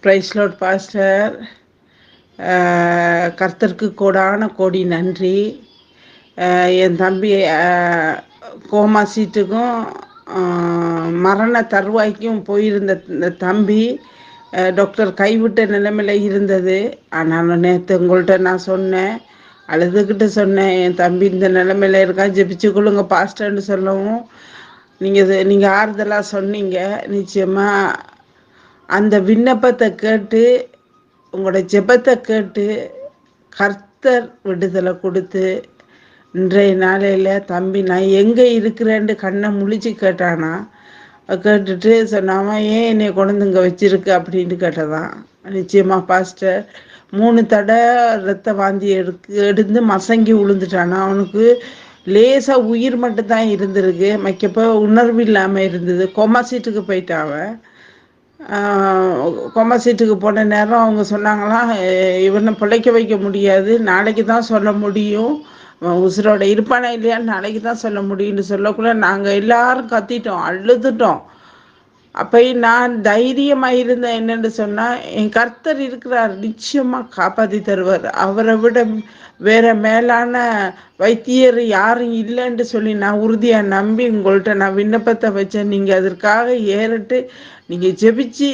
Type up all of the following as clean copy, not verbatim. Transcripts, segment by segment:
Price Lord pastor. கர்த்தருக்கு கோடான கோடி நன்றி. என் தம்பி கோமா சீட்டுக்கும் மரண தருவாய்க்கும் போயிருந்த இந்த தம்பி டாக்டர் கைவிட்ட நிலைமையில் இருந்தது. ஆனாலும் நேற்று உங்கள்கிட்ட நான் சொன்னேன், அழுதுகிட்டு சொன்னேன், என் தம்பி இந்த நிலைமையில் இருக்கான், ஜெபிச்சு கொள்ளுங்க பாஸ்டர்ன்னு சொல்லவும் நீங்கள் ஆறுதலாக சொன்னீங்க. நிச்சயமாக அந்த விண்ணப்பத்தை கேட்டு உங்களோட ஜெபத்தை கேட்டு கர்த்தர் விடுதலை கொடுத்து இன்றைய நாளையில் தம்பி நான் எங்கே இருக்கிறேன்னு கண்ணை முழிச்சு கேட்டானா. கேட்டுட்டு சொன்னாமல் ஏன் என்னை கொண்டு இங்கே வச்சிருக்கு அப்படின்ட்டு கேட்டதான். நிச்சயமாக பாஸ்டர் 3 தடவை ரத்த வாந்தி எடுத்து மசங்கி விழுந்துட்டானா. அவனுக்கு லேசாக உயிர் மட்டும்தான் இருந்திருக்கு, மைக்கப்போ உணர்வு இல்லாமல் இருந்தது. கோமா சீட்டுக்கு போயிட்டான். கோமா சீட்டுக்கு போன நேரம் அவங்க சொன்னாங்களாம், இவனை பிழைக்க வைக்க முடியாது, நாளைக்கு தான் சொல்ல முடியும், உசுரோட இருப்பானா இல்லையான்னு நாளைக்கு தான் சொல்ல முடியும்னு சொல்லக்குள்ள நாங்கள் எல்லாரும் கத்திட்டோம், அழுதுட்டோம். அப்போ நான் தைரியமாக இருந்தேன். என்னென்னு சொன்னால், என் கர்த்தர் இருக்கிறார், நிச்சயமாக காப்பாற்றி தருவார், அவரை விட வேற மேலான வைத்தியர் யாரும் இல்லைன்னு சொல்லி நான் உறுதியாக நம்பி உங்கள்கிட்ட நான் விண்ணப்பத்தை வச்சேன். நீங்கள் அதற்காக ஏறிட்டு நீங்கள் ஜெபிச்சு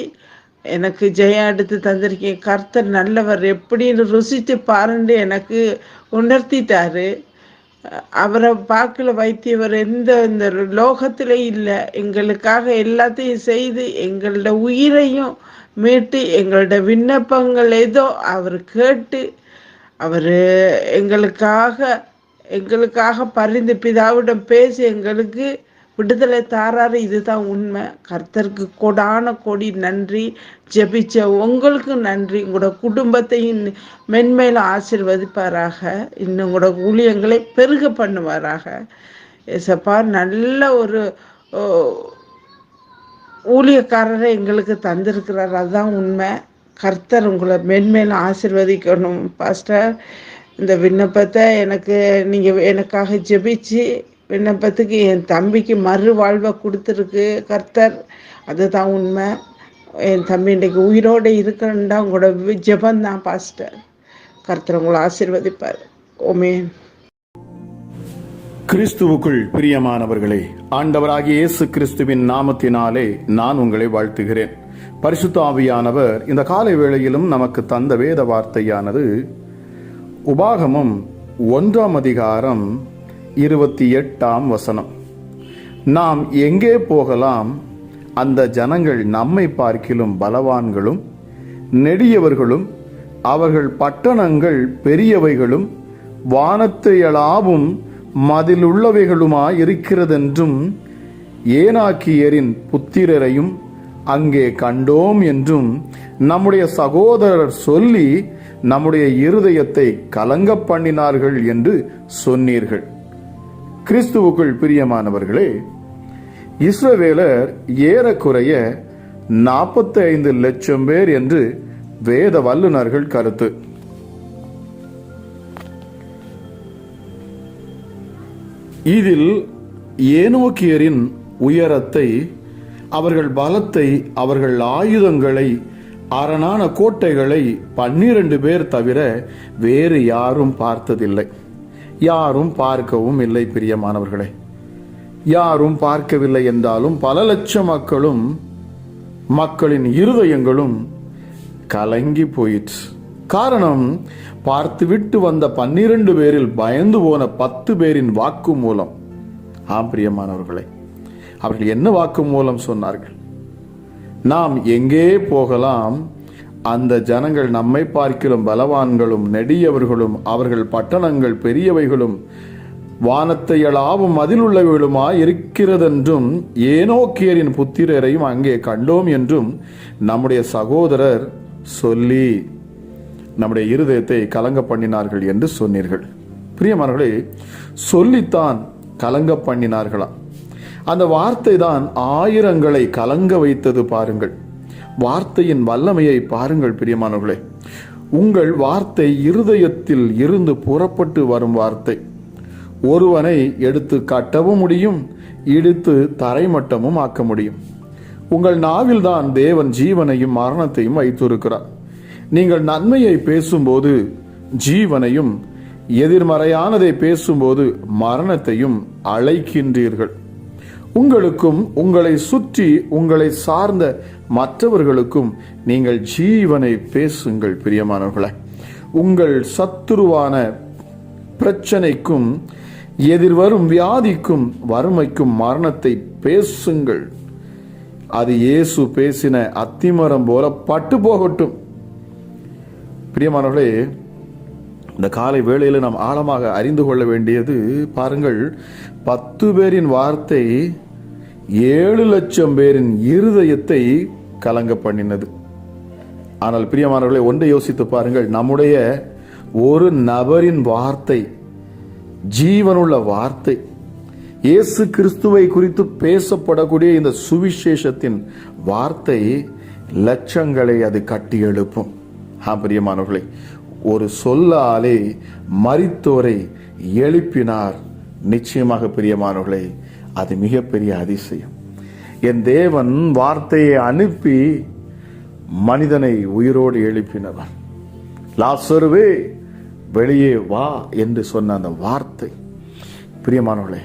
எனக்கு ஜெயம் எடுத்து தந்திருக்கீங்க. கர்த்தர் நல்லவர், எப்படின்னு ருசித்து பாருன்னு எனக்கு உணர்த்திட்டாரு. அவரை பார்க்கல வைத்தியவர் இந்த லோகத்திலே இல்லை. எங்களுக்காக எல்லாத்தையும் செய்து எங்களோட உயிரையும் மீட்டு எங்களோட விண்ணப்பங்கள் ஏதோ அவர் கேட்டு அவர் எங்களுக்காக பரிந்து பிதாவிடம் பேசி எங்களுக்கு விடுதலை தாராரு. இதுதான் உண்மை. கர்த்தருக்கு கோடான கோடி நன்றி. ஜெபிச்ச உங்களுக்கு நன்றி. உங்களோட குடும்பத்தையும் மென்மேலும் ஆசீர்வதிப்பாராக. இன்னும் உங்களோட ஊழியங்களை பெருக பண்ணுவாராக. ஏசப்பா நல்ல ஒரு ஊழியக்காரரை எங்களுக்கு தந்திருக்கிறார், அதுதான் உண்மை. கர்த்தர் உங்களை மென்மேலும் ஆசீர்வதிக்கணும் பாஸ்டர். இந்த விண்ணப்பத்தை நீங்கள் எனக்காக ஜெபிச்சு விண்ணப்பத்துக்கு என் தம்பிக்கு மறு வாழ்வை கொடுத்துருக்கு கர்த்தர், அதுதான் உண்மை. என் தம்பி இன்றைக்கு உயிரோடு இருக்கணும்டா உங்களோட ஜெபந்தான் பாஸ்டர். கர்த்தர் உங்களை ஆசீர்வதிப்பார். ஆமென். கிறிஸ்துவுக்குள் பிரியமானவர்களே, ஆண்டவராகிய இயேசு கிறிஸ்துவின் நாமத்தினாலே நான் உங்களை வாழ்த்துகிறேன். பரிசுத்த ஆவியானவர் இந்த காலை வேளையிலும் நமக்கு தந்த வேத வார்த்தையானது உபாகமம் 1ஆம் அதிகாரம் 28ஆம் வசனம். நாம் எங்கே போகலாம்? அந்த ஜனங்கள் நம்மை பார்க்கிலும் பலவான்களும் நெடியவர்களும் அவர்கள் பட்டணங்கள் பெரியவைகளும் வானத்தையளாவும் மதிலுள்ளவைகளுமாய் இருக்கிறதென்றும் ஏனாக்கியரின் புத்திரரையும் அங்கே கண்டோம் என்றும் நம்முடைய சகோதரர் சொல்லி நம்முடைய இருதயத்தை கலங்க பண்ணினார்கள் என்று சொன்னீர்கள். கிறிஸ்துவுக்குள் பிரியமானவர்களே, இஸ்ரவேலர் ஏறக்குறைய 45 லட்சம் பேர் என்று வேத வல்லுநர்கள் கருத்து. இதில் ஏனோக்கியரின் உயரத்தை, அவர்கள் பலத்தை, அவர்கள் ஆயுதங்களை, அரணான கோட்டைகளை 12 பேர் தவிர வேறு யாரும் பார்த்ததில்லை, யாரும் பார்க்கவும் இல்லை. பிரியமானவர்களே, யாரும் பார்க்கவில்லை என்றாலும் பல லட்சம் மக்களின் இருதயங்களும் கலங்கி போயிற்று. காரணம், பார்த்துவிட்டு வந்த 12 பேரில் பயந்து போன 10 பேரின் வாக்கு மூலம். பிரியமானவர்களே, அவர்கள் என்ன வாக்கு மூலம் சொன்னார்கள்? நாம் எங்கே போகலாம்? அந்த ஜனங்கள் நம்மை பார்க்கிலும் பலவான்களும் நெடியவர்களும் அவர்கள் பட்டணங்கள் பெரியவைகளும் வானத்தையளாவும் மதிலுள்ளவைகளுமாய் இருக்கிறதென்றும் ஏனோக்கியரின் புத்திரரையும் அங்கே கண்டோம் என்றும் நம்முடைய சகோதரர் சொல்லி நம்முடைய இருதயத்தை கலங்க பண்ணினார்கள் என்று சொன்னீர்கள். பிரியமானவர்களே, சொல்லித்தான் கலங்க பண்ணினார்களாம். அந்த வார்த்தை தான் ஆயிரங்களை கலங்க வைத்தது. பாருங்கள், வார்த்தையின் வல்லமையை பாருங்கள். பிரியமானவர்களே, உங்கள் வார்த்தை இருதயத்தில் இருந்து புறப்பட்டு வரும் வார்த்தை ஒருவனை எடுத்து கட்டவும் முடியும், இடித்து தரைமட்டமும் ஆக்க முடியும். உங்கள் நாவில்தான் தேவன் ஜீவனையும் மரணத்தையும் வைத்திருக்கிறார். நீங்கள் நன்மையை பேசும்போது ஜீவனையும், எதிர்மறையானதை பேசும்போது மரணத்தையும் அழைக்கின்றீர்கள். உங்களுக்கும் உங்களை சுற்றி உங்களை சார்ந்த மற்றவர்களுக்கும் நீங்கள் ஜீவனை பேசுங்கள். பிரியமானவர்களே, உங்கள் சத்துருவான பிரச்சனைக்கும் எதிர்வரும் வியாதிக்கும் வறுமைக்கும் மரணத்தை பேசுங்கள். அது இயேசு பேசின அத்திமரம் போல பட்டு போகட்டும். பிரியமானவர்களே, இந்த காலை வேளையில் நாம் ஆழமாக அறிந்து கொள்ள வேண்டியது, பாருங்கள், 10 பேரின் வார்த்தை 7 லட்சம் பேரின் இருதயத்தை கலங்க பண்ணினது. ஆனால் பிரியமானவர்களே, ஒன்றை யோசித்து பாருங்கள், நம்முடைய ஒரு நபரின் வார்த்தை, ஜீவனுள்ள வார்த்தை, இயேசு கிறிஸ்துவை குறித்து பேசப்படக்கூடிய இந்த சுவிசேஷத்தின் வார்த்தை லட்சங்களை அது கட்டி எழுப்பும். பிரியமானவர்களே, ஒரு சொல்லாலே மரித்தோரை எழுப்பினார். நிச்சயமாக பிரியமானவர்களே, அது மிகப்பெரிய அதிசயம். என் தேவன் வார்த்தையை அனுப்பி மனிதனை உயிரோடு எழுப்பினவர். லாசருவே வெளியே வா என்று சொன்ன அந்த வார்த்தை, பிரியமானவர்களே,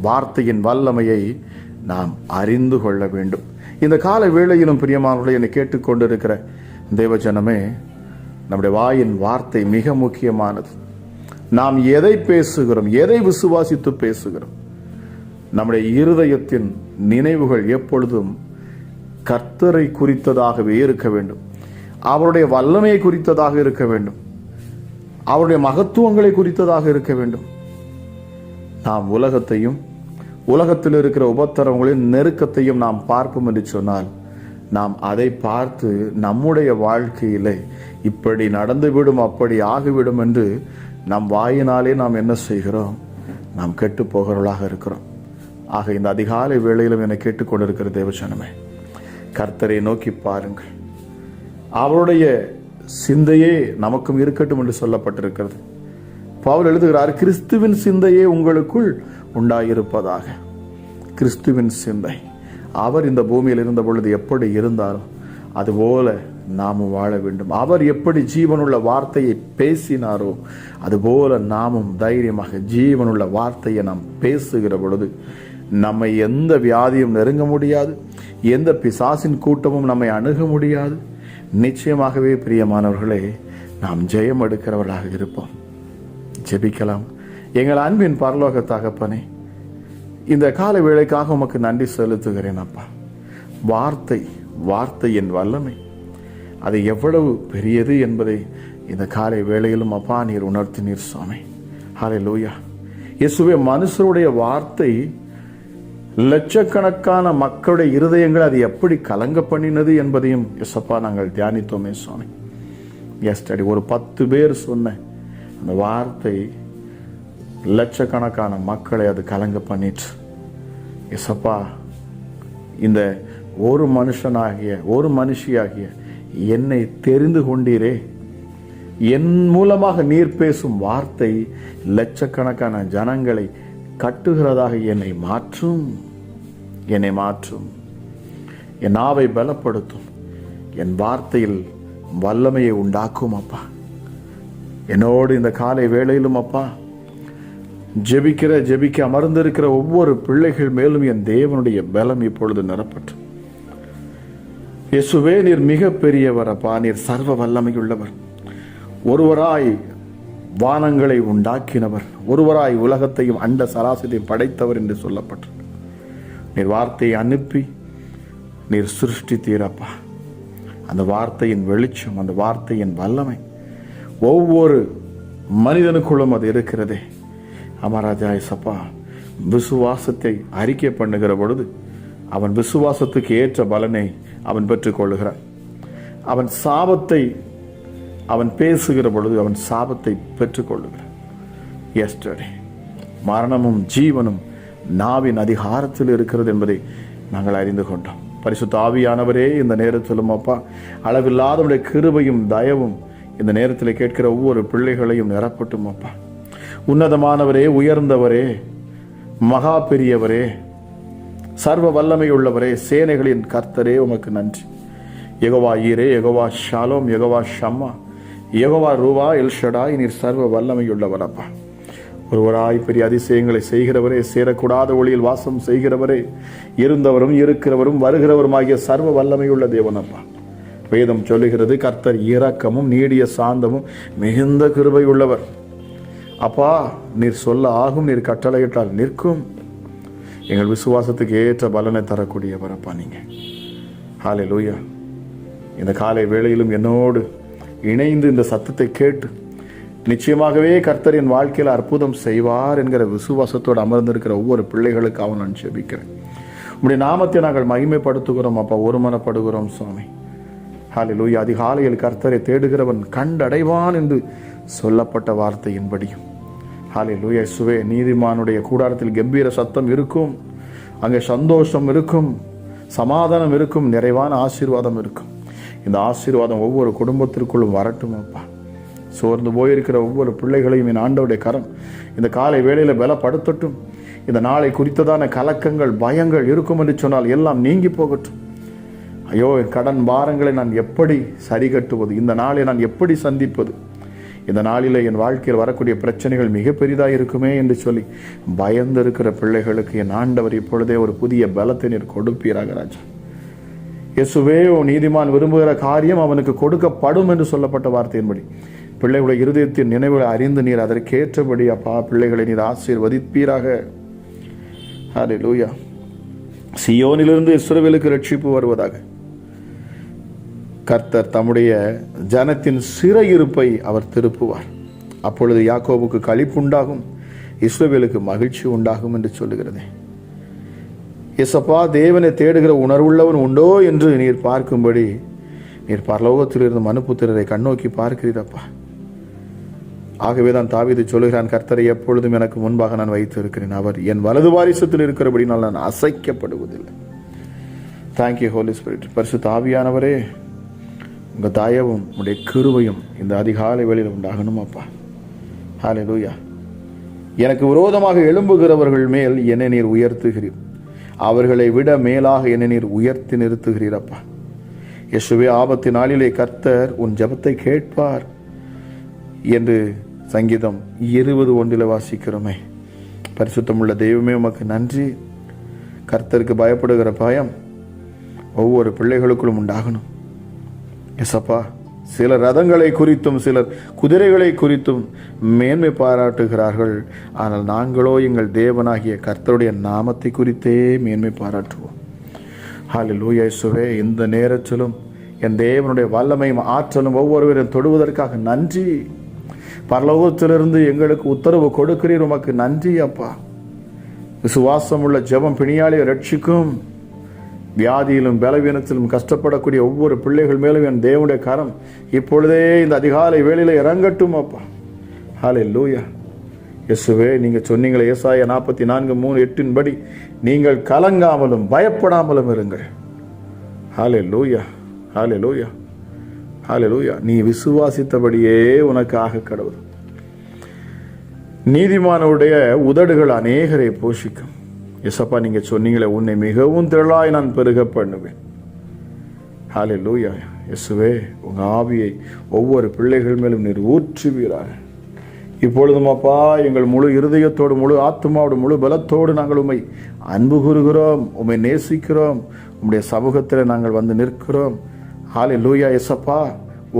வார்த்தையின் வல்லமையை நாம் அறிந்து கொள்ள வேண்டும். இந்த கால வேளையிலும் பிரியமானவர்களே, என்னை கேட்டுக்கொண்டிருக்கிற தேவஜனமே, நம்முடைய வாயின் வார்த்தை மிக முக்கியமானது. நாம் எதை பேசுகிறோம், எதை விசுவாசித்து பேசுகிறோம், நம்முடைய இருதயத்தின் நினைவுகள் எப்பொழுதும் கர்த்தரை குறித்ததாகவே இருக்க வேண்டும். அவருடைய வல்லமையை குறித்ததாக இருக்க வேண்டும். அவருடைய மகத்துவங்களை குறித்ததாக இருக்க வேண்டும். நாம் உலகத்தையும் உலகத்தில் இருக்கிற உபத்திரவங்களின் நெருக்கத்தையும் நாம் பார்ப்போம் என்று சொன்னால், நாம் அதை பார்த்து நம்முடைய வாழ்க்கையிலே இப்படி நடந்துவிடும், அப்படி ஆகிவிடும் என்று நம் வாயினாலே நாம் என்ன செய்கிறோம்? நாம் கெட்டு போகிறவர்களாக இருக்கிறோம். ஆக இந்த அதிகாலை வேளையிலும் என்னை கேட்டுக்கொண்டிருக்கிற தேவஜனமே, கர்த்தரை நோக்கி பாருங்கள். அவருடைய சிந்தையே நமக்கும் இருக்கட்டும் என்று சொல்லப்பட்டிருக்கிறது. பவுல் எழுதுகிறார், கிறிஸ்துவின் சிந்தையே உங்களுக்குள் உண்டாயிருப்பதாக. கிறிஸ்துவின் சிந்தை, அவர் இந்த பூமியில் இருந்த பொழுது எப்படி இருந்தாரோ அதுபோல நாமும் வாழ வேண்டும். அவர் எப்படி ஜீவனுள்ள வார்த்தையை பேசினாரோ அதுபோல நாமும் தைரியமாக ஜீவனுள்ள வார்த்தையை நாம் பேசுகிற பொழுது நம்மை எந்த வியாதியும் நெருங்க முடியாது, எந்த பிசாசின் கூட்டமும் நம்மை அணுக முடியாது. நிச்சயமாகவே பிரியமானவர்களே, நாம் ஜெயம் எடுக்கிறவர்களாக இருப்போம். ஜெபிக்கலாம். எங்கள் அன்பின் பரலோக தகப்பனே, இந்த கால வேளைக்காக உமக்கு நன்றி செலுத்துகிறேன் அப்பா. வார்த்தையின் வல்லமை அது எவ்வளவு பெரியது என்பதை இந்த காலை வேளையிலும் அப்பா நீர் உணர்த்தினீர் சுவாமி. ஹல்லேலூயா. இயேசுவே, மனுஷருடைய வார்த்தை லட்சக்கணக்கான மக்களுடைய இருதயங்கள் அது எப்படி கலங்க பண்ணினது என்பதையும் எஸ்அப்பா நாங்கள் தியானித்தோமே சுவாமி. எஸ்டடி ஒரு 10 பேர் சொன்ன அந்த வார்த்தை லட்சக்கணக்கான மக்களை அது கலங்க பண்ணிட்டு, எஸ்அப்பா, இந்த ஒரு மனுஷனாகிய ஒரு மனுஷியாகிய என்னை தெரிந்து கொண்டீரே, என் மூலமாக நீர் பேசும் வார்த்தை லட்சக்கணக்கான ஜனங்களை கட்டுகிறதாக என்னை மாற்றும், என் நாவை பலப்படுத்தும், என் வார்த்தையில் வல்லமையை உண்டாக்கும் அப்பா. என்னோடு இந்த காலை வேளையிலும் அப்பா ஜெபிக்க அமர்ந்திருக்கிற ஒவ்வொரு பிள்ளைகள் மேலும் என் தேவனுடைய பலம் இப்பொழுது நிரப்பட்டு. இயேசுவே, நீர் மிக பெரியவர் அப்பா. நீர் சர்வ வல்லமையுள்ளவர். ஒருவராய் வானங்களை உண்டாக்கினவர், ஒருவராய் உலகத்தையும் அண்ட சராசரியும் படைத்தவர் என்று சொல்லப்பட்டு நீர் வார்த்தையை அனுப்பி நீர் சிருஷ்டித்தீரப்பா. அந்த வார்த்தையின் வெளிச்சம், அந்த வார்த்தையின் வல்லமை ஒவ்வொரு மனிதனுக்குள்ளும் அது இருக்கிறதே. அமராஜா இயேசப்பா, விசுவாசத்தை அறிக்கை பண்ணுகிற பொழுது அவன் விசுவாசத்துக்கு ஏற்ற பலனை அவன் பெற்றுக்கொள்ளுகிறான். அவன் சாபத்தை அவன் பேசுகிற பொழுது அவன் சாபத்தை பெற்றுக்கொள்ளுகிறான். எஸ்டர்டே, மரணமும் ஜீவனும் நாவின் அதிகாரத்தில் இருக்கிறது என்பதை நாங்கள் அறிந்து கொண்டோம். பரிசுத்த ஆவியானவரே, இந்த நேரத்திலும் அப்பா அளவில்லாதவருடைய கிருபையும் தயவும் இந்த நேரத்தில் கேட்கிற ஒவ்வொரு பிள்ளைகளையும் நிரப்பட்டும் அப்பா. உன்னதமானவரே, உயர்ந்தவரே, மகா பெரியவரே, சர்வ வல்லமையுள்ளவரே, சேனைகளின் கர்த்தரே உமக்கு நன்றி. யெகோவா ஈரே, யெகோவா ஷாலோம், யெகோவா ஷம்மா, யெகோவா ரூவா எல்ஷடாய், நீர் சர்வ வல்லமையுள்ளவரப்பா. ஒருவராய் பெரிய அதிசயங்களை செய்கிறவரே, சேரக்கூடாத ஒளியில் வாசம் செய்கிறவரே, இருந்தவரும் இருக்கிறவரும் வருகிறவருமாகிய சர்வ வல்லமையுள்ள தேவனப்பா. வேதம் சொல்லுகிறது, கர்த்தர் இரக்கமும் நீடிய சாந்தமும் மிகுந்த கிருபை உள்ளவர். அப்பா, நீர் சொல்ல ஆகும், நீர் கட்டளையிட்டால் நிற்கும். எங்கள் விசுவாசத்துக்கு ஏற்ற பலனை தரக்கூடியவரப்பா நீங்க. ஹல்லேலூயா. இந்த காலை வேளையிலும் என்னோடு இணைந்து இந்த சத்தத்தை கேட்டு நிச்சயமாகவே கர்த்தர் என் வாழ்க்கையில் அற்புதம் செய்வார் என்கிற விசுவாசத்தோடு அமர்ந்திருக்கிற ஒவ்வொரு பிள்ளைகளுக்காக நான் ஜெபிக்கிறேன். உம்முடைய நாமத்தை நாங்கள் மகிமைப்படுத்துகிறோம் அப்பா, ஒருமனப்படுகிறோம் சுவாமி. ஹல்லேலூயா. அதிகாலையில் கர்த்தரை தேடுகிறவன் கண்டடைவான் என்று சொல்லப்பட்ட வார்த்தையின்படியும் ஹல்லேலூயா இயேசுவே, நீதிமானுடைய கூடாரத்தில் கம்பீர சத்தம் இருக்கும், அங்கே சந்தோஷம் இருக்கும், சமாதானம் இருக்கும், நிறைவான ஆசீர்வாதம் இருக்கும். இந்த ஆசீர்வாதம் ஒவ்வொரு குடும்பத்திற்குள்ளும் வரட்டும் அப்பா. சோர்ந்து போயிருக்கிற ஒவ்வொரு பிள்ளைகளையும் என் ஆண்டவருடைய கரம் இந்த காலை வேளையில் பலப்படுத்தட்டும். இந்த நாளை குறித்ததான கலக்கங்கள், பயங்கள் இருக்கும் என்று சொன்னால் எல்லாம் நீங்கி போகட்டும். ஐயோ, என் கடன் பாரங்களை நான் எப்படி சரி கட்டுவது, இந்த நாளை நான் எப்படி சந்திப்பது, இந்த நாளில் என் வாழ்க்கையில் வரக்கூடிய பிரச்சனைகள் மிக பெரிதாக இருக்குமே என்று சொல்லி பயந்து இருக்கிற பிள்ளைகளுக்கு என் ஆண்டவர் இப்பொழுதே ஒரு புதிய பலத்தை நீர் கொடுப்பீராக ராஜா. இயேசுவே, நீதிமான் விரும்புகிற காரியம் அவனுக்கு கொடுக்கப்படும் என்று சொல்லப்பட்ட வார்த்தையின்படி பிள்ளைகளுடைய இருதயத்தின் நினைவுகளை அறிந்து நீர் அதற்கேற்றபடி அப்பா பிள்ளைகளை நீர் ஆசீர்வதிப்பீராக. ஹல்லேலூயா. சியோனிலிருந்து இஸ்ரவேலுக்கு ரட்சிப்பு வருவதாக. கர்த்தர் தம்முடைய ஜனத்தின் சிறையிருப்பை அவர் திருப்புவார். அப்பொழுது யாக்கோபுக்கு களிப்புண்டாகும், இஸ்ரவேலுக்கு மகிழ்ச்சி உண்டாகும் என்று சொல்லுகிறதே. எசப்பா, தேவனை தேடுகிற உணர்வுள்ளவன் உண்டோ என்று நீர் பார்க்கும்படி நீர் பரலோகத்திலிருந்து மனுபுத்திரரை கண்ணோக்கி பார்க்கிறீரப்பா. ஆகவே தான் தாவீது சொல்லுகிறான், கர்த்தரை எப்பொழுதும் எனக்கு முன்பாக நான் வைத்திருக்கிறேன், அவர் என் வலது வாரிசத்தில் இருக்கிறபடினால் நான் அசைக்கப்படுவதில்லை. Thank you holy spirit. பரிசுத்த ஆவியானவரே, உங்கள் தயவும் உடைய கிருபையும் இந்த அதிகாலை வேளையில் உண்டாகணும் அப்பா. ஹல்லேலூயா. எனக்கு விரோதமாக எழும்புகிறவர்கள் மேல் என்னை நீர் உயர்த்துகிறீர், அவர்களை விட மேலாக என்னை நீர் உயர்த்தி நிறுத்துகிறீரப்பா. இயேசுவே, ஆபத்து நாளிலே கர்த்தர் உன் ஜெபத்தை கேட்பார் என்று சங்கீதம் 20:1 வாசிக்கிறோமே. பரிசுத்தமுள்ள தெய்வமே, உமக்கு நன்றி. கர்த்தருக்கு பயப்படுகிற பயம் ஒவ்வொரு பிள்ளைகளுக்குள்ளும் உண்டாகணும். எசப்பா, சிலர் ரதங்களை குறித்தும் சிலர் குதிரைகளை குறித்தும் மேன்மை பாராட்டுகிறார்கள். ஆனால் நாங்களோ எங்கள் தேவனாகிய கர்த்தருடைய நாமத்தை குறித்தே மேன்மை பாராட்டுவோம். ஹல்லேலூயா இயேசுவே, இந்த நேரத்திலும் என் தேவனுடைய வல்லமையும் ஆற்றலும் ஒவ்வொருவரையும் தொடுவதற்காக நன்றி. பரலோகத்திலிருந்து எங்களுக்கு உத்தரவு கொடுக்கிறீர், உமக்கு நன்றி அப்பா. விசுவாசம் உள்ள ஜெபம் பிணியாளியை ரட்சிக்கும். வியாதியிலும் பலவீனத்திலும் கஷ்டப்படக்கூடிய ஒவ்வொரு பிள்ளைகள் மேலும் என் தேவனுடைய கரம் இப்பொழுதே இந்த அதிகாலை வேளையில இறங்கட்டும் அப்பா. ஹல்லேலூயா இயேசுவே, நீங்க சொன்னீங்களே ஏசாயா 44:3-8 நீங்கள் கலங்காமலும் பயப்படாமலும் இருங்கள். ஹல்லேலூயா, ஹல்லேலூயா, ஹல்லேலூயா. நீ விசுவாசித்தபடியே உனக்கு ஆக கடவுள். நீதிமானுடைய உதடுகள் அநேகரை போஷிக்கும். எசப்பா, நீங்க சொன்னீங்களே, உன்னை மிகவும் திரளாய் நான் பெருக பண்ணுவேன். ஹல்லேலூயா இயேசுவே, உங்க ஆவியை ஒவ்வொரு பிள்ளைகள் மேலும் நீர் ஊற்றுவீராக. இப்பொழுதும் அப்பா, எங்கள் முழு இருதயத்தோடு, முழு ஆத்மாவோடு, முழு பலத்தோடு நாங்கள் உம்மை அன்பு கூறுகிறோம், உம்மை நேசிக்கிறோம், உம்முடைய சமூகத்தில் நாங்கள் வந்து நிற்கிறோம். ஹல்லேலூயா இயேசப்பா,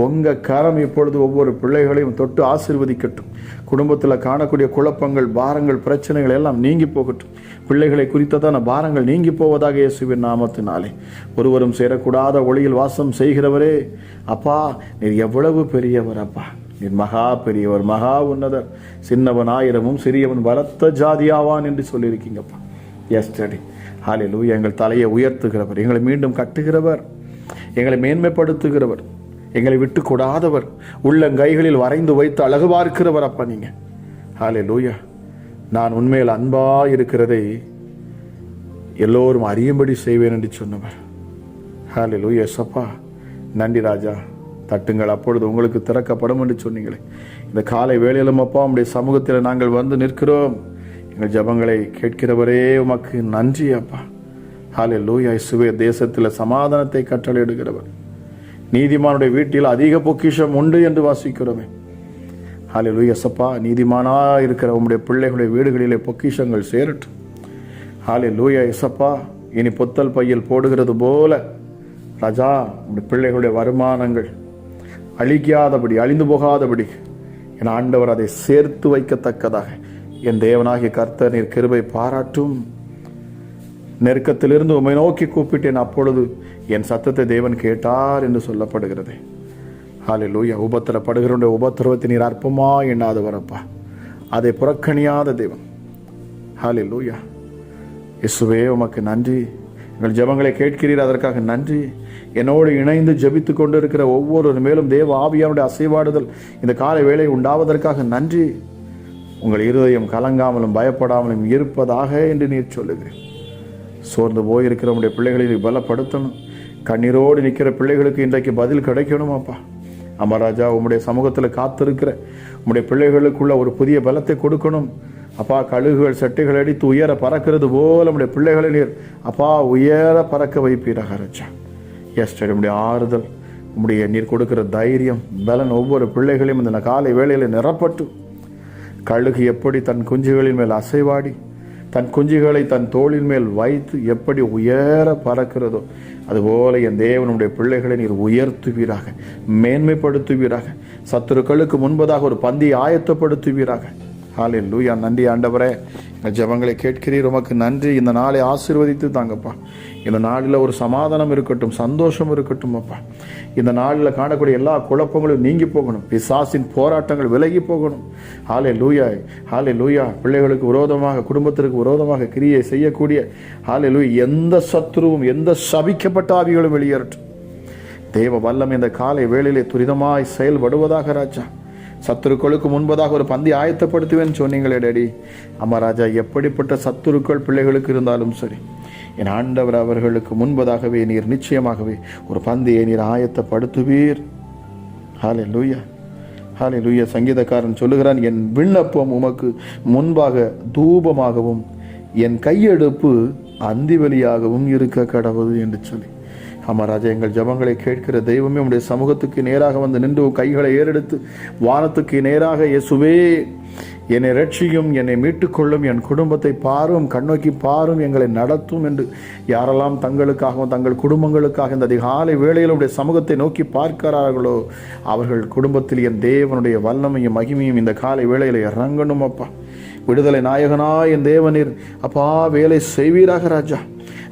உங்க கரம் இப்பொழுது ஒவ்வொரு பிள்ளைகளையும் தொட்டு ஆசீர்வதிக்கட்டும். குடும்பத்தில் காணக்கூடிய குழப்பங்கள், பாரங்கள், பிரச்சனைகள் எல்லாம் நீங்கி போகட்டும். பிள்ளைகளை குறித்ததான பாரங்கள் நீங்கி போவதாக இயேசுவின் நாமத்தினாலே. ஒருவரும் சேரக்கூடாத ஒளியில் வாசம் செய்கிறவரே அப்பா, நீர் எவ்வளவு பெரியவர் அப்பா. நீர் மகா பெரியவர், மகா உன்னதர். சின்னவன் ஆயிரமும் சிறியவன் பலத்த ஜாதியாவான் என்று சொல்லியிருக்கீங்கப்பா. எஸ்டர்டே ஹல்லேலூயா. எங்கள் தலையை உயர்த்துகிறவர், எங்களை மீண்டும் கட்டுகிறவர், எங்களை மேன்மைப்படுத்துகிறவர், எங்களை விட்டு கொடாதவர், உள்ளங்கைகளில் வரைந்து வைத்து அழகு பார்க்கிறவர் அப்பா நீங்க. ஹல்லேலூயா. நான் உண்மையில் அன்பா இருக்கிறதை எல்லோரும் அறியும்படி செய்வேன் என்று சொன்னவர். ஹல்லேலூயா சப்பா, நன்றி ராஜா. தட்டுங்கள், அப்பொழுது உங்களுக்கு திறக்கப்படும் என்று சொன்னீங்களே. இந்த காலை வேளையிலும் அப்பா உம்முடைய சமூகத்தில் நாங்கள் வந்து நிற்கிறோம். எங்கள் ஜெபங்களை கேட்கிறவரே உமக்கு நன்றி அப்பா. ஹல்லேலூயா. இயேசுவே, தேசத்தில் சமாதானத்தை கட்டளையிடுகிறவர். நீதிமானுடைய வீட்டில் அதிக பொக்கிஷம் உண்டு என்று வாசிக்கிறோமே. ஹல்லேலூயா. இயேசப்பா, நீதிமானா இருக்கிற உம்முடைய பிள்ளைகளுடைய வீடுகளிலே பொக்கிஷங்கள் சேரட்டும். ஹல்லேலூயா. இயேசப்பா, இனி பொத்தல் பையில் போடுகிறது போல ராஜா உம்முடைய பிள்ளைகளுடைய வருமானங்கள் அழிக்காதபடி, அழிந்து போகாதபடி என் ஆண்டவர் அதை சேர்த்து வைக்கத்தக்கதாக என் தேவனாகிய கர்த்தர் நீர் கிருபை பாராட்டும். நெருக்கத்திலிருந்து உம்மை நோக்கி கூப்பிட்டேன், அப்பொழுது என் சத்தத்தை தேவன் கேட்டார் என்று சொல்லப்படுகிறது. ஹல்லேலூயா. உபத்திரப்படுகிற உபத்திரவத்தை நீர் அற்பமா எண்ணாதவரப்பா, அதை புறக்கணியாத தேவன். ஹல்லேலூயா. இயேசுவே, உமக்கு நன்றி. எங்கள் ஜெபங்களை கேட்கிறீர், அதற்காக நன்றி. என்னோடு இணைந்து ஜெபித்து கொண்டு இருக்கிற ஒவ்வொரு மேலும் தேவ ஆவியானுடைய அசைவாடுதல் இந்த காலை வேளை உண்டாவதற்காக நன்றி. உங்கள் இருதயம் கலங்காமலும் பயப்படாமலும் இருப்பதாக என்று நீர் சொல்லுகிறேன். சோர்ந்து போயிருக்கிற உடைய பிள்ளைகளை நீ பலப்படுத்தணும். கண்ணீரோடு நிற்கிற பிள்ளைகளுக்கு இன்றைக்கு பதில் கிடைக்கணும் அப்பா. அமராஜா, உம்முடைய சமூகத்தில் காத்திருக்கிற உம்முடைய பிள்ளைகளுக்குள்ள ஒரு புதிய பலத்தை கொடுக்கணும் அப்பா. கழுகுகள் சட்டைகள் அடித்து உயர பறக்கிறது போல நம்முடைய பிள்ளைகளை நீர் அப்பா உயர பறக்க வைப்பீராக ராஜா. எஸ்டர், உம்முடைய ஆறுதல், உம்முடைய நீர் கொடுக்கிற தைரியம், பலன் ஒவ்வொரு பிள்ளைகளையும் இந்த காலை வேளையில் நிரப்பட்டு, கழுகு எப்படி தன் குஞ்சுகளின் மேல் அசைவாடி தன் குஞ்சுகளை தன் தோளின் மேல் வைத்து எப்படி உயர பறக்கிறதோ அதுபோல என் தேவனுடைய பிள்ளைகளை நீர் உயர்த்துவீராக, மேன்மைப்படுத்துவீராக, சத்துருக்களுக்கு முன்பதாக ஒரு பந்தியை ஆயத்தப்படுத்துவீராக. ஹல்லேலூயா. நன்றி ஆண்டவரே, ஜெபங்களை கேட்கிறீர், உமக்கு நன்றி. இந்த நாளை ஆசீர்வதித்து தாங்கப்பா. இந்த நாளில் ஒரு சமாதானம் இருக்கட்டும், சந்தோஷம் இருக்கட்டும் அப்பா. இந்த நாளில் காணக்கூடிய எல்லா குழப்பங்களும் நீங்கி போகணும், பிசாசின் போராட்டங்கள் விலகி போகணும். ஹல்லேலூயா. ஹல்லேலூயா. பிள்ளைகளுக்கு விரோதமாக, குடும்பத்திற்கு விரோதமாக கிரியை செய்யக்கூடிய ஹல்லேலூயா எந்த சத்துருவும், எந்த சபிக்கப்பட்ட ஆவிகளும் வெளியேறட்டும். தேவ வல்லம் இந்த காலை வேளையிலே துரிதமாய் செயல்படுவதாக ராஜா. சத்துருக்களுக்கு முன்பதாக ஒரு பந்தி ஆயத்தப்படுத்துவேன்னு சொன்னீங்களே டேடி. அம்மா ராஜா, எப்படிப்பட்ட சத்துருக்கள் பிள்ளைகளுக்கு இருந்தாலும் சரி, என் ஆண்டவர் அவர்களுக்கு முன்பதாகவே நீர் நிச்சயமாகவே ஒரு பந்தியை நீர் ஆயத்தப்படுத்துவீர். ஹல்லேலூயா. ஹல்லேலூயா. சங்கீதக்காரன் சொல்லுகிறான், என் விண்ணப்பம் உமக்கு முன்பாக தூபமாகவும் என் கையெடுப்பு அந்திவலியாகவும் இருக்க கடவுள் என்று சொல்லி. அமராஜா, எங்கள் ஜபங்களை கேட்கிற தெய்வமே, உடைய சமூகத்துக்கு நேராக வந்து நின்று கைகளை ஏறெடுத்து வானத்துக்கு நேராக இயேசுவே என்னை ரட்சியும், என்னை மீட்டுக்கொள்ளும், என் குடும்பத்தை பாரும், கண்ணோக்கி பாரும், எங்களை நடத்தும் என்று யாரெல்லாம் தங்களுக்காகவும் தங்கள் குடும்பங்களுக்காக இந்த அதிகாலை வேளையில் உடைய சமூகத்தை நோக்கி பார்க்கிறார்களோ அவர்கள் குடும்பத்தில் என் தேவனுடைய வல்லமையும் மகிமையும் இந்த காலை வேளையில் இறங்கணும் அப்பா. விடுதலை நாயகனாய் என் தேவனீர் அப்பா வேலை செய்வீராக ராஜா.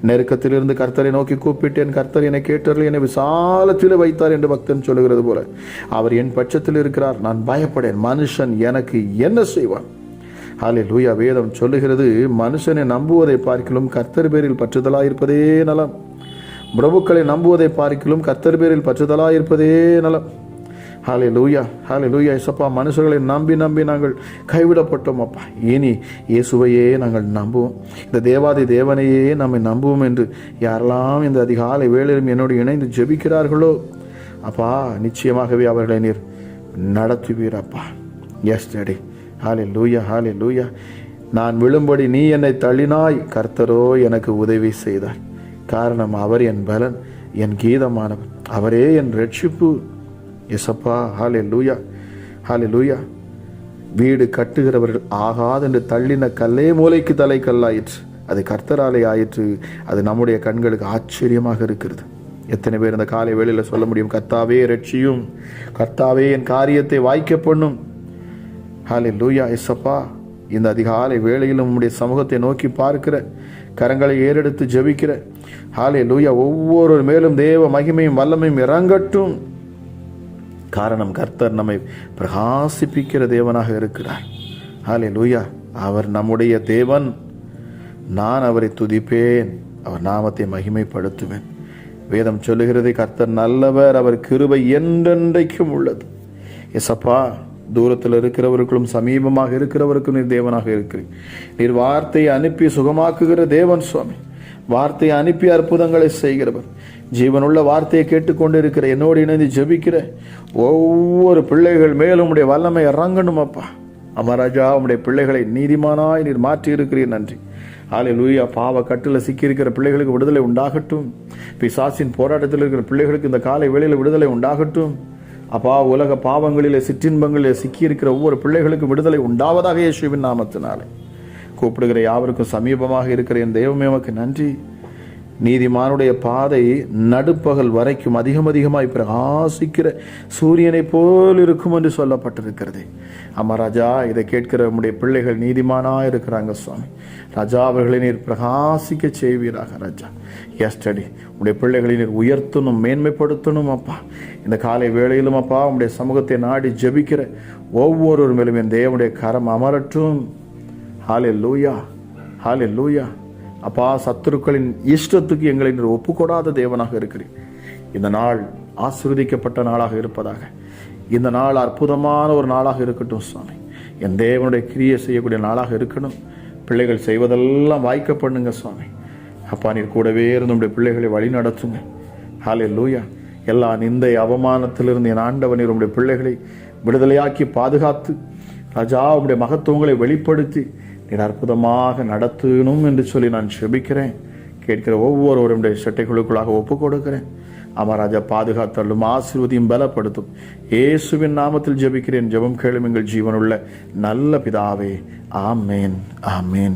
நெருக்கத்திலிருந்து கர்த்தரை நோக்கி கூப்பிட்டேன், கர்த்தர் என்னை கேட்டறில் என்னை விசாலத்தில் வைத்தார் என்று பக்தன் சொல்லுகிறது போல அவர் என் பட்சத்தில் இருக்கிறார், நான் பயப்படேன். மனுஷன் எனக்கு என்ன செய்வான்? ஹல்லேலூயா. வேதம் சொல்லுகிறது, மனுஷனை நம்புவதை பார்க்கிலும் கர்த்தர் பேரில் பற்றுதலாயிருப்பதே நலம். பிரபுக்களை நம்புவதை பார்க்கிலும் கர்த்தர் பேரில் பற்றுதலாயிருப்பதே நலம். ஹல்லேலூயா. ஹல்லேலூயா. இயேசப்பா, மனுஷர்களை நம்பி நம்பி நாங்கள் கைவிடப்பட்டோம் அப்பா. இனி இயேசுவையே நாங்கள் நம்புவோம், இந்த தேவாதி தேவனையே நம்மை நம்புவோம் என்று யாரெல்லாம் இந்த அதிகாலை வேளையிலும் என்னோடு இணைந்து ஜெபிக்கிறார்களோ அப்பா, நிச்சயமாகவே அவர்களை நீர் நடத்துவீர் அப்பா. Yes daddy. ஹல்லேலூயா. ஹல்லேலூயா. நான் விழும்படி நீ என்னை தள்ளினாய், கர்த்தரோ எனக்கு உதவி செய்தார். காரணம் அவர் என் பலன், என் கீதமானவர், அவரே என் ரட்சிப்பு. எசப்பா. ஹல்லேலூயா. ஹல்லேலூயா. வீடு கட்டுகிறவர்கள் ஆகாதென்று தள்ளின கல்லே மூலைக்கு தலை கல்லாயிற்று, அது கர்த்தராலே ஆயிற்று. அது நம்முடைய கண்களுக்கு ஆச்சரியமாக இருக்கிறது. எத்தனை பேர் இந்த காலை வேளையில் சொல்ல முடியும், கர்த்தாவே ரட்சியும், கர்த்தாவே என் காரியத்தை வாய்க்க பண்ணும். ஹல்லேலூயா. எசப்பா, இந்த அதிகாலை வேளையிலும் உம்முடைய சமூகத்தை நோக்கி பார்க்கிற, கரங்களை ஏறெடுத்து ஜெபிக்கிற ஹல்லேலூயா ஒவ்வொரு மேலும் தேவ மகிமையும் வல்லமையும் இறங்கட்டும். காரணம், கர்த்தர் நம்மை பிரகாசிப்பிக்கிற தேவனாக இருக்கிறார். ஹல்லேலூயா. அவர் நம்முடைய தேவன், நான் அவரை துதிப்பேன், அவர் நாமத்தை மகிமைப்படுத்துவேன். வேதம் சொல்லுகிறது, கர்த்தர் நல்லவர், அவர் கிருபை என்றென்றைக்கும் உள்ளது. எசப்பா, தூரத்தில் இருக்கிறவர்களும் சமீபமாக இருக்கிறவருக்கும் நீர் தேவனாக இருக்கிறீர். நீர் வார்த்தையை அனுப்பி சுகமாக்குகிற தேவன் சுவாமி. வார்த்தையை அனுப்பி அற்புதங்களை செய்கிறவர். ஜீவனுள்ள வார்த்தையை கேட்டுக்கொண்டு இருக்கிற என்னோடு இணைந்து ஜெபிக்கிற ஒவ்வொரு பிள்ளைகள் மேலும் உடைய வல்லமை இறங்கணும் அப்பா. அமராஜா, உடைய பிள்ளைகளை நீதிமானாய் நீர் மாற்றி இருக்கிறீர். நன்றி. ஹல்லேலூயா. பாவ கட்டில் சிக்கியிருக்கிற பிள்ளைகளுக்கு விடுதலை உண்டாகட்டும். பிசாசின் போராட்டத்தில் இருக்கிற பிள்ளைகளுக்கு இந்த காலை வேளையில் விடுதலை உண்டாகட்டும். அப்பா, உலக பாவங்களிலே சிற்றின்பங்களிலே சிக்கியிருக்கிற ஒவ்வொரு பிள்ளைகளுக்கும் விடுதலை உண்டாவதாக இயேசுவின் நாமத்தினாலே. கூப்பிடுகிற யாவருக்கும் சமீபமாக இருக்கிற என் தெய்வமே உமக்கு நன்றி. நீதிமானுடைய பாதை நடுப்பகல் வரைக்கும் அதிகமாய் பிரகாசிக்கிற சூரியனை போல் இருக்கும் என்று சொல்லப்பட்டிருக்கிறது. அம்மா ராஜா, இதை கேட்கிற உம்முடைய பிள்ளைகள் நீதிமானா இருக்கிறாங்க சுவாமி. ராஜா, அவர்களை நீர் பிரகாசிக்க செய்வீராக. ராஜா, எஸ்டடி உடைய பிள்ளைகளை நீர் உயர்த்தணும், மேன்மைப்படுத்தணும் அப்பா. இந்த காலை வேளையிலும் அப்பா, உடைய சமூகத்தை நாடி ஜெபிக்கிற ஒவ்வொரு மேலும் என் தேவனுடைய கரம் அமரட்டும். ஹல்லேலூயா, ஹல்லேலூயா. அப்பா, சத்துருக்களின் இஷ்டத்துக்கு எங்களை நீர் ஒப்புக்கொடாத தேவனாக இருக்கிறீர். இந்த நாள் ஆசீர்வதிக்கப்பட்ட நாளாக இருப்பதாக. இந்த நாள் அற்புதமான ஒரு நாளாக இருக்கட்டும் சுவாமி. என் தேவனுடைய கிரியை செய்யக்கூடிய நாளாக இருக்கணும். பிள்ளைகள் செய்வதெல்லாம் வாய்க்க பண்ணுங்க சுவாமி. அப்பா, நீர் கூடவே இருந்து உடைய பிள்ளைகளை வழி நடத்துங்க. ஹல்லேலூயா. எல்லா நிந்தை அவமானத்திலிருந்து என் ஆண்டவன் நீர் உடைய பிள்ளைகளை விடுதலையாக்கி பாதுகாத்து ராஜா உடைய மகத்துவங்களை வெளிப்படுத்தி நீர் அற்புதமாக நடத்தணும் என்று சொல்லி நான் செபிக்கிறேன். கேட்கிற ஒவ்வொருவருடைய சட்டைகளுக்குள்ளாக ஒப்புக் கொடுக்கிறேன். அமராஜா, பாதுகாத்தள்ளும், ஆசீர்வதியும், பலப்படுத்தும். இயேசுவின் நாமத்தில் ஜெபிக்கிறேன். ஜெபம் கேளும் எங்கள் ஜீவனுள்ள நல்ல பிதாவே. ஆமேன், ஆமேன்.